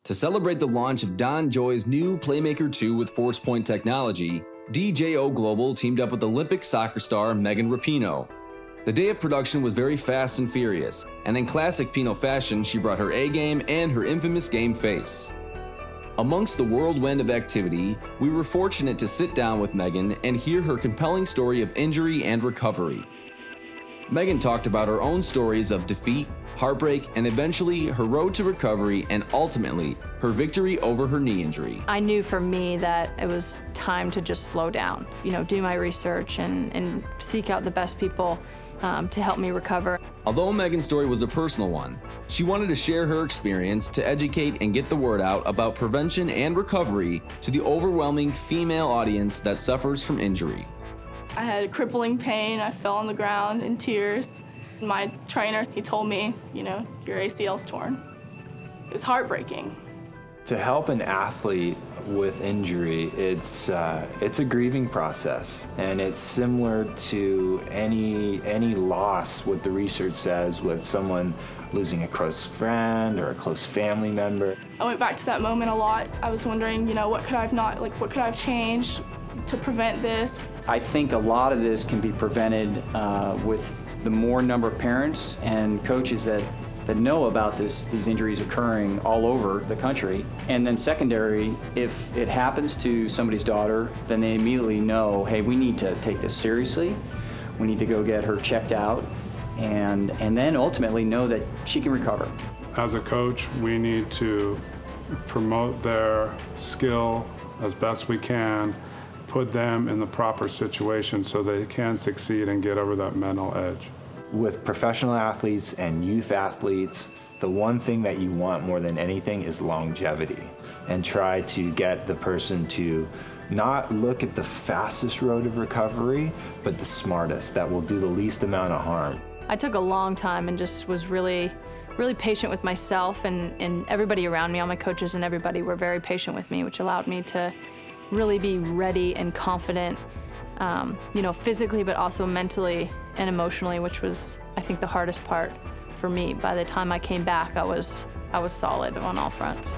To celebrate the launch of Don Joy's new Playmaker 2 with Force Point technology, DJO Global teamed up with Olympic soccer star Megan Rapinoe. The day of production was very fast and furious, and in classic Pinot fashion, she brought her A game and her infamous game face. Amongst the whirlwind of activity, we were fortunate to sit down with Megan and hear her compelling story of injury and recovery. Megan talked about her own stories of defeat, heartbreak, and eventually her road to recovery and ultimately her victory over her knee injury. I knew for me that it was time to just slow down, do my research and seek out the best people to help me recover. Although Megan's story was a personal one, she wanted to share her experience to educate and get the word out about prevention and recovery to the overwhelming female audience that suffers from injury. I had crippling pain. I fell on the ground in tears. My trainer, he told me, your ACL's torn. It was heartbreaking. To help an athlete with injury, it's a grieving process, and it's similar to any loss, what the research says, with someone losing a close friend or a close family member. I went back to that moment a lot. I was wondering, what could I have changed to prevent this? I think a lot of this can be prevented with the more number of parents and coaches that know about these injuries occurring all over the country. And then secondary, if it happens to somebody's daughter, then they immediately know, hey, we need to take this seriously. We need to go get her checked out and then ultimately know that she can recover. As a coach, we need to promote their skill as best we can, put them in the proper situation so they can succeed and get over that mental edge. With professional athletes and youth athletes, the one thing that you want more than anything is longevity, and try to get the person to not look at the fastest road of recovery, but the smartest, that will do the least amount of harm. I took a long time and just was really patient with myself, and everybody around me, all my coaches and everybody were very patient with me, which allowed me to really be ready and confident, physically, but also mentally and emotionally, which was, I think, the hardest part for me. By the time I came back, I was solid on all fronts.